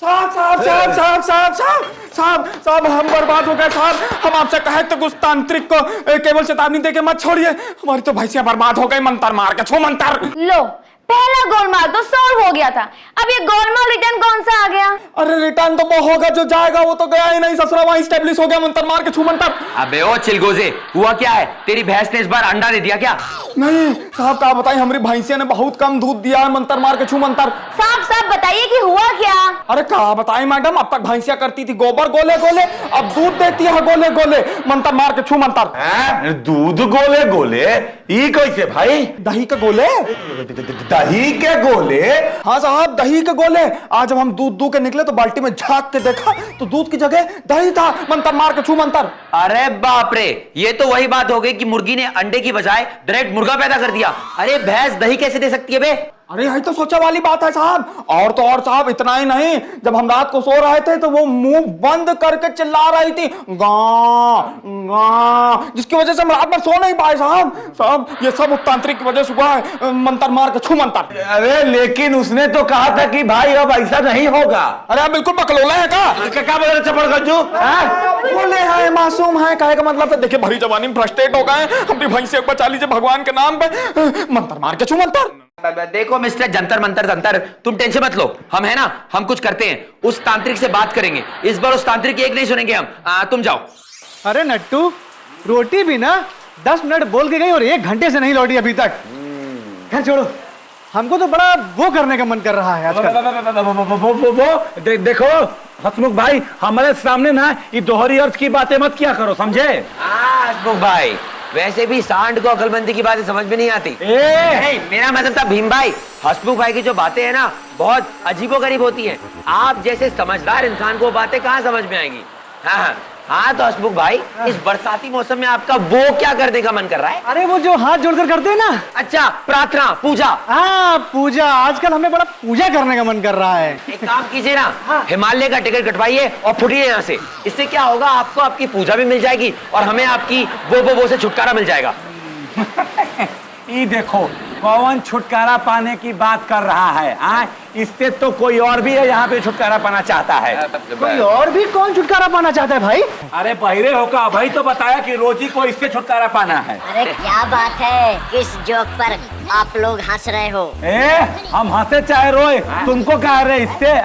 साहब साहब साहब साहब साहब साहब साहब साहब हम बर्बाद हो गए साहब। हम आपसे कहे तो उस तांत्रिक को केवल चेतावनी देके मत छोड़िए, हमारी तो भैंसियां बर्बाद हो गई। मंतर मार के छो मंतर। लो पहला गोलमाल तो सॉल्व हो गया था, अब ये गोलमाल रिटर्न कौन सा आ गया? अरे रिटर्न तो वो होगा जो जाएगा, वो तो गया ही नहीं। ससुरा वहां स्टेब्लिश हो गया। मंतर मार के छू मंतर। अबे ओ चिलगोजे, हुआ क्या है? तेरी भैंस ने इस बार अंडा दे दिया क्या? नहीं साहब क्या बताएं, हमारी भैंसिया ने बहुत कम दूध दिया है। मंतर मार के छू मंतर। साहब साहब बताइए कि हुआ क्या? अरे क्या बताएं मैडम, अब तक भैंसिया करती थी गोबर गोले गोले, अब दूध देती है गोले गोले। मंतर मार के छू मंतर। दूध गोले गोले ये कैसे भाई? दही के गोले। दही के गोले? हाँ साहब दही के गोले। आज जब हम दूध दू के निकले तो बाल्टी में झांक के देखा तो दूध की जगह दही था। मंतर मार के छू मंतर। अरे बाप रे, ये तो वही बात हो गई कि मुर्गी ने अंडे की बजाय डायरेक्ट मुर्गा पैदा कर दिया। अरे भैंस दही कैसे दे सकती है बे? अरे यही तो सोचा वाली बात है साहब। और तो और साहब इतना ही नहीं, जब हम रात को सो रहे थे तो वो मुंह बंद करके चिल्ला रही थी गां गां, जिसकी वजह से हम रात भर सो नहीं पाए साहब। साहब ये सब तांत्रिक की वजह से हुआ है। मंतर मार के छू मंतर। अरे लेकिन उसने तो कहा था कि भाई अब ऐसा नहीं होगा। अरे आप बिल्कुल बकलोले हैं क्या बोल रहे चपड़ गज्जू? बोले हैं मासूम है, कहे का मतलब है देखिए भरी जवानी में फ्रस्ट्रेट हो गए, अपनी भैंसिया को बचा लीजिए भगवान के नाम पे। मंतर मार के छू मंतर। देखो मिस्टर जंतर मंतर तंतर, तुम टेंशन मत लो, हम है ना, हम कुछ करते हैं। उस तांत्रिक से बात करेंगे इस बार, उस तांत्रिक की एक नहीं सुनेंगे हम। तुम जाओ। अरे नट्टू, रोटी भी ना 10 मिनट बोल के गई और 1 घंटे से नहीं लौटी अभी तक। खैर छोड़ो, हमको तो बड़ा वो करने का मन कर रहा है आजकल। देखो हसमुख भाई, हमारे सामने ना ये दोहरी अर्थ की बातें मत किया करो, समझे? हसमुख भाई, वैसे भी सांड को अकलमंदी की बातें समझ में नहीं आती। नहीं, मेरा मतलब था भीम भाई, हसमुख भाई की जो बातें हैं ना बहुत अजीबोगरीब होती हैं। आप जैसे समझदार इंसान को बातें कहाँ समझ में आएंगी? हाँ हाँ, तो हसमुख भाई इस बरसाती मौसम में आपका वो क्या करने का मन कर रहा है? अरे वो जो हाथ जोड़कर करते हैं ना। अच्छा, प्रार्थना पूजा। हाँ पूजा, आजकल हमें बड़ा पूजा करने का मन कर रहा है। एक काम कीजिए ना, हिमालय का टिकट कटवाइए और फुटिए यहाँ से। इससे क्या होगा, आपको आपकी पूजा भी मिल जाएगी और हमें आपकी वो से छुटकारा मिल जाएगा। ये देखो कौन छुटकारा पाने की बात कर रहा है। इससे तो कोई और भी है यहाँ पे छुटकारा पाना चाहता है। कोई और भी कौन छुटकारा पाना चाहता है भाई? अरे बहिरे होगा भाई, तो बताया कि रोजी को इससे छुटकारा पाना है। अरे क्या बात है, किस जोक पर आप लोग हंस रहे हो? हम हंसे चाहे रोए, तुमको कह रहे इससे?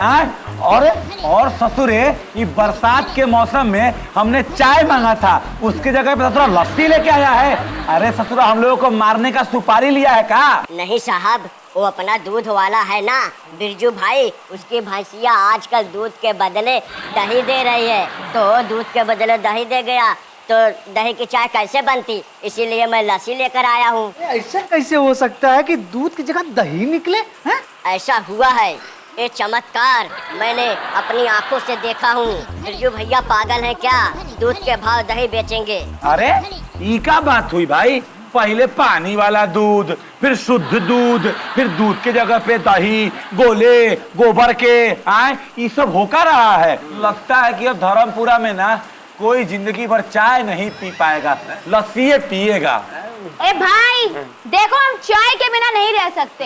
और ससुरे, ये बरसात के मौसम में हमने चाय मांगा था, उसकी जगह पे ससुरा लस्सी लेके आया है। अरे ससुरा, हम लोगों को मारने का सुपारी लिया है का? नहीं साहब, वो अपना दूध वाला है ना बिरजू भाई, उसकी भैंसिया आजकल दूध के बदले दही दे रही है, तो दूध के बदले दही दे गया तो दही की चाय कैसे बनती, इसीलिए मैं लस्सी लेकर आया हूँ। ऐसा कैसे हो सकता है कि दूध की जगह दही निकले? हैं? ऐसा हुआ है, ये चमत्कार मैंने अपनी आंखों से देखा हूँ। बिरजू भैया पागल हैं क्या? दूध के भाव दही बेचेंगे? अरे ये क्या बात हुई भाई? पहले पानी वाला दूध, फिर शुद्ध दूध, फिर दूध के जगह पे दही, गोले, गोबर के ये सब होकर रहा है। लगता है कि अब धर्मपुरा में ना कोई जिंदगी भर चाय नहीं पी पाएगा, लस्सी पिएगा। ए भाई देखो, हम चाय के बिना नहीं रह सकते।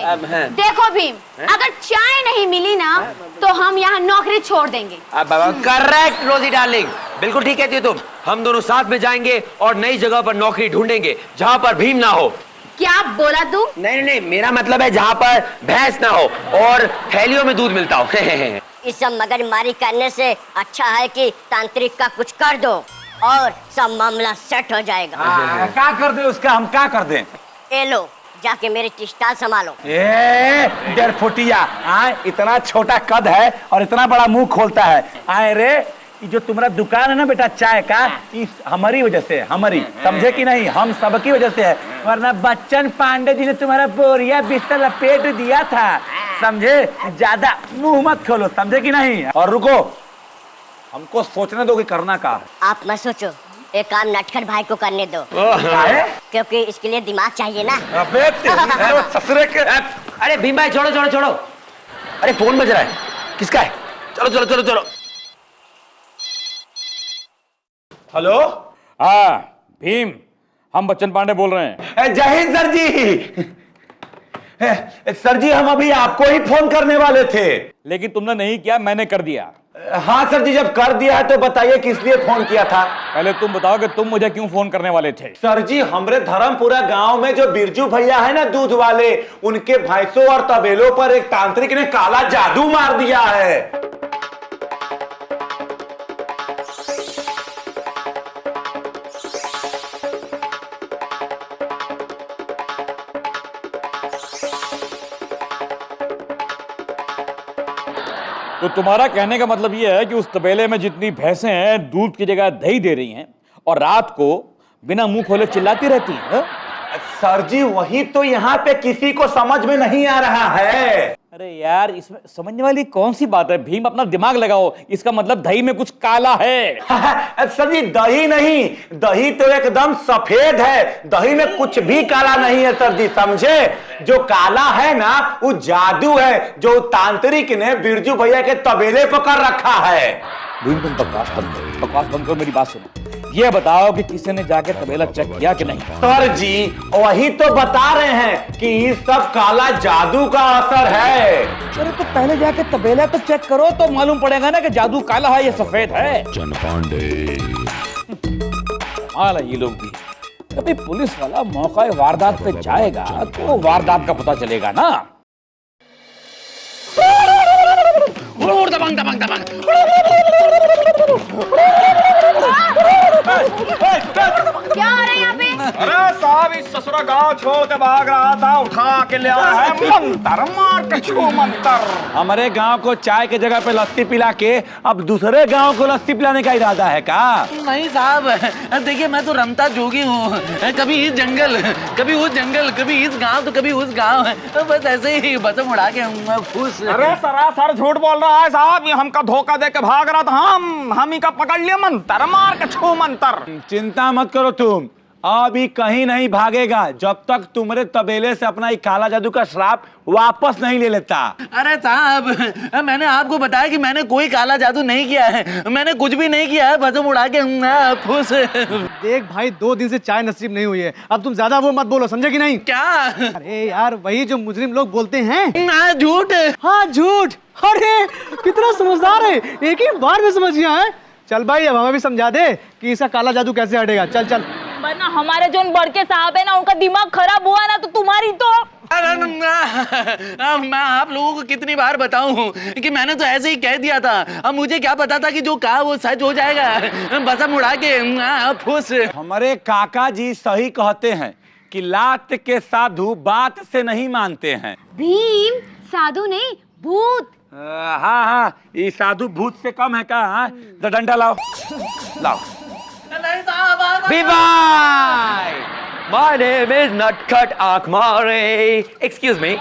देखो भीम, अगर चाय नहीं मिली ना तो हम यहाँ नौकरी छोड़ देंगे। करेक्ट रोजी डार्लिंग, बिल्कुल ठीक कहती हो तुम। हम दोनों साथ में जाएंगे और नई जगह पर नौकरी ढूंढेंगे जहाँ पर भीम ना हो। क्या बोला तू? नहीं नहीं, मेरा मतलब है जहाँ पर भैंस ना हो और थैलियों में दूध मिलता हो। इस सब मगजमारी करने से अच्छा है कि तांत्रिक का कुछ कर दो और सब मामला सेट हो जाएगा। क्या कर दे उसका, हम क्या कर दें? ए लो, जाके मेरी टिस्टाल संभालो। डेढ़ फुटिया, इतना छोटा कद है और इतना बड़ा मुंह खोलता है। आए रे, जो तुम्हारा दुकान है ना बेटा चाय का, इस हमारी वजह से, हमारी, समझे कि नहीं? हम सबकी वजह से है, वरना बच्चन पांडे जी ने तुम्हारा बोरिया बिस्तर लपेट दिया था, समझे? ज्यादा मुंह मत खोलो, समझे कि नहीं? और रुको, हमको सोचने दो कि करना क्या है। आप मत सोचो, एक काम नटखट भाई को करने दो, क्योंकि इसके लिए दिमाग चाहिए ना। ससुरे के। अरे भीम भाई छोड़ो छोड़ो छोड़ो, अरे फोन बज रहा है, किसका है? चलो चलो चलो चलो। हेलो, हाँ भीम, हम बच्चन पांडे बोल रहे हैं। जय हिंद सर जी। सर जी, हम अभी आपको ही फोन करने वाले थे। लेकिन तुमने नहीं किया, मैंने कर दिया। हाँ सर जी, जब कर दिया है तो बताइए किस लिए फोन किया था। पहले तुम बताओ कि तुम मुझे क्यों फोन करने वाले थे। सर जी, हमरे धर्मपुरा गांव में जो बिरजू भैया है ना दूध वाले, उनके भैंसों और तबेलों पर एक तांत्रिक ने काला जादू मार दिया है। तो तुम्हारा कहने का मतलब यह है कि उस तबेले में जितनी भैंसें हैं दूध की जगह दही दे रही हैं और रात को बिना मुंह खोले चिल्लाती रहती हैं। सर जी, वही तो यहाँ पे किसी को समझ में नहीं आ रहा है। अरे यार, इसमें समझने वाली कौन सी बात है भीम, अपना दिमाग लगाओ। इसका मतलब दही में कुछ काला है। सर जी, दही नहीं, दही तो एकदम सफेद है, दही में कुछ भी काला नहीं है सर जी, समझे। जो काला है ना वो जादू है जो तांत्रिक ने बिरजू भैया के तबेले पर कर रखा है। भीम, तुम बकवास बंद करो, बकवास बंद करो, मेरी बात सुनो। ये बताओ कि किसी ने जाके तबेला चेक किया कि नहीं। सर जी, वही तो बता रहे हैं कि ये सब काला जादू का असर है। अरे तो पहले जाके तबेला तो चेक करो तो मालूम पड़ेगा ना कि जादू काला है या सफेद है। चन पांडे हाल ये लोग भी, कभी पुलिस वाला मौका वारदात पे जाएगा तो वारदात का पता चलेगा ना। दबंग दबंग दबंग क्या हो रहा है यहाँ पे? अरे साहब, इस ससुरा गांव छोड़ के भाग रहा था, उठा के ले आया है मंतर मार के छू मंतर। हमारे गांव को चाय के जगह पे लस्सी पिला के अब दूसरे गांव को लस्सी पिलाने का इरादा है का? नहीं साहब, देखिए मैं तो रमता जोगी हूँ, कभी इस जंगल कभी उस जंगल, कभी इस गांव तो कभी उस गांव, तो बस ऐसे ही बसम उड़ा के खुश। अरे सरासर झूठ बोल रहा है साहब, ये हमका धोखा दे के भाग रहा था। हम ही का पकड़ लिया मंतर मार के छू मंतर। चिंता मत करो तुम, अभी कहीं नहीं भागेगा जब तक तुम्हारे तबेले से अपना ये काला जादू का श्राप वापस नहीं ले लेता। अरे साहब, मैंने आपको बताया कि मैंने कोई काला जादू नहीं किया है, मैंने कुछ भी नहीं किया है, बसम उड़ा के खुश। देख भाई, 2 दिन से चाय नसीब नहीं हुई है, अब तुम ज्यादा वो मत बोलो, समझे कि नहीं? क्या? अरे यार, वही जो मुजरिम लोग बोलते हैं। झूठ। हाँ झूठ। अरे कितना समझदार है, एक ही बार में समझ गया है। चल भाई, अब हमें भी समझा दे कि इसका काला जादू कैसे हटेगा। चल चल। वरना हमारे जो बड़के साहब है ना, उनका दिमाग खराब हुआ ना तो तुम्हारी तो। मैं आप लोगों को कितनी बार बताऊं कि मैंने तो ऐसे ही कह दिया था। अब मुझे क्या पता था कि जो कहा वो सच हो जाएगा। बसम उड़ा के फुस। हमारे काका जी सही कहते हैं कि लात के साधु बात से नहीं मानते हैं। भीम, साधु नहीं भूत। हाँ हाँ, ये साधु भूत से कम है का? हाँ, तो डंडा लाओ लाओ। नहीं साहब, My name is Nutcut Akmare. Excuse me.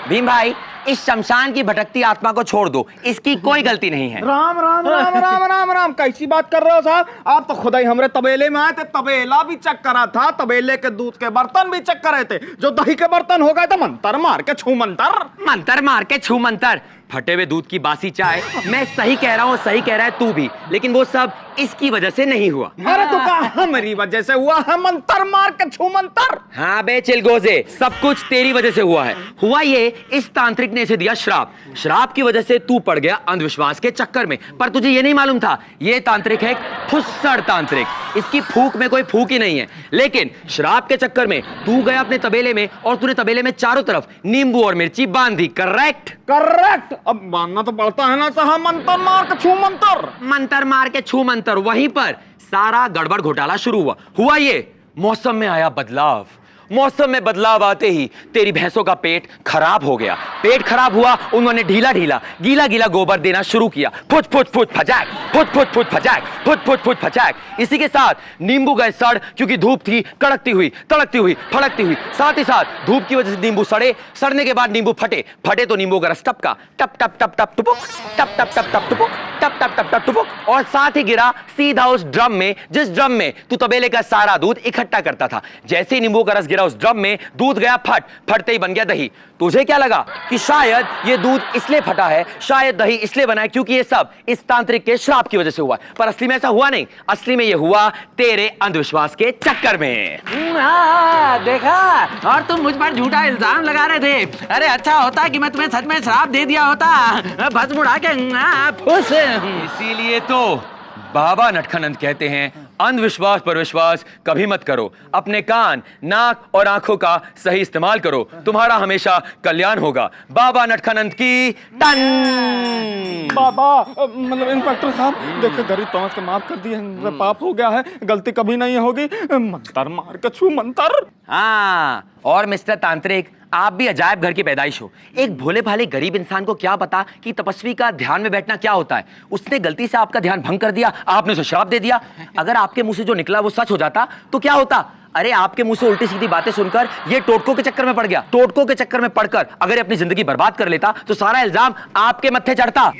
Bhim भाई, इस शमशान की भटकती आत्मा को छोड़ दो, इसकी कोई गलती नहीं है। राम राम राम राम राम राम, कैसी बात कर रहे हो साहब? आप तो खुदा ही हमारे तबेले में आए थे, तबेला भी चेक करा था, तबेले के दूध के बर्तन भी चेक करे थे। जो दही के बर्तन हो गए थे मंतर मार के छू मंतर। मंतर मार के छू मंतर, फटे हुए दूध की बासी चाय। मैं सही कह रहा हूँ, सही कह रहा है तू भी, लेकिन वो सब इसकी वजह से नहीं हुआ। अरे तो कहा हमारी वजह से हुआ है मंतर मार के छू मंतर। हाँ बे चिलगोजे, सब कुछ तेरी वजह से हुआ है। हुआ ये, इस तांत्रिक ने इसे दिया श्राप, श्राप की वजह से तू पड़ गया अंधविश्वास के चक्कर में। पर तुझे ये नहीं मालूम था, ये तांत्रिक है फुस्सड़ तांत्रिक, इसकी फूक में कोई फूक ही नहीं है। लेकिन श्राप के चक्कर में तू गया अपने तबेले में और तूने तबेले में चारों तरफ नींबू और मिर्ची बांध दी। Correct correct. अब मानना तो पड़ता है ना साहब, मंतर मार के छू मंतर। मंतर मार के छू मंतर, वहीं पर सारा गड़बड़ घोटाला शुरू हुआ। हुआ ये, मौसम में आया बदलाव। मौसम में बदलाव आते ही तेरी भैंसों का पेट खराब हो गया। पेट खराब हुआ, उन्होंने ढीला ढीला गीला गीला गोबर देना शुरू किया। फुट फुट फुट फजाक, फुट फुट फुट फजाक, फुट फुट फुट फजाक। इसी के साथ नींबू गए सड़, क्योंकि धूप थी कड़कती हुई, तड़कती हुई, फड़कती हुई। साथ ही साथ धूप की वजह से नींबू सड़े, सड़ने के बाद नींबू फटे, फटे तो नींबू का रस टपका, टप टप टप टप टुपुक, टप टप टप टप टुपुक, टप टप टप टप टुपुक। और साथ ही गिरा सीधा उस ड्रम में, जिस ड्रम में तू तबेले का सारा दूध इकट्ठा करता था। जैसे ही नींबू का रस गिरा उस ड्रम में, दूध गया फट, फटते ही बन गया दही। तुझे क्या लगा कि शायद ये दूध इसलिए फटा है, शायद दही इसलिए बना है क्योंकि ये सब इस तांत्रिक के श्राप की वजह से हुआ, पर असली में ऐसा हुआ नहीं। असली में ये हुआ तेरे अंधविश्वास के चक्कर में। देखा, और तुम मुझ पर झूठा इल्जाम लगा रहे थे। अरे अच्छा होता कि मैं तुम्हें सच में श्राप दे दिया होता, भस्म उड़ा के फुस। इसीलिए तो बाबा नटखनंद कहते हैं अंधविश्वास पर विश्वास कभी मत करो। अपने कान, नाक और आंखों का सही इस्तेमाल करो, तुम्हारा हमेशा कल्याण होगा। बाबा नटखनंद की टन। बाबा मतलब इंस्पेक्टर साहब, देखो गरीब तौर से माफ कर दिए, पाप हो गया है, गलती कभी नहीं होगी। मंतर मार के छू मंतर। हाँ, और मिस्टर तांत्रिक, आप भी अजायब घर की पैदाइश हो। एक भोले भाले गरीब इंसान को क्या पता कि तपस्वी का ध्यान में बैठना क्या होता है। उसने गलती से आपका ध्यान भंग कर दिया, आपने उसे श्राप दे दिया। अगर आपके मुंह से जो निकला वो सच हो जाता तो क्या होता? अरे आपके मुंह से उल्टी सीधी बातें सुनकर ये टोटकों के चक्कर में पड़ गया। टोटकों के चक्कर में पड़कर अगर अपनी जिंदगी बर्बाद कर लेता तो सारा इल्जाम आपके मत्थे चढ़ता।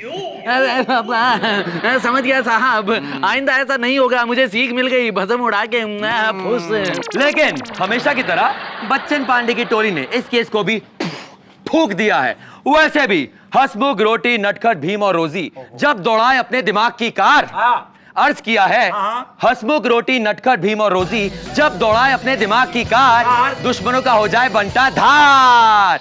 समझ गया साहब, आइंदा ऐसा नहीं होगा। मुझे सीख मिल गई, भस्म उड़ा के फुस। लेकिन हमेशा की तरह बच्चन पांडे की टोली ने इस केस को भी ठूक दिया है। वैसे भी हंसमुख, रोटी, नटखट, भीम और रोजी जब दौड़ाए अपने दिमाग की कार, अर्ज किया है हंसमुख, रोटी, नटखट, भीम और रोजी जब दौड़ाए अपने दिमाग की कार, दुश्मनों का हो जाए बंटा धार।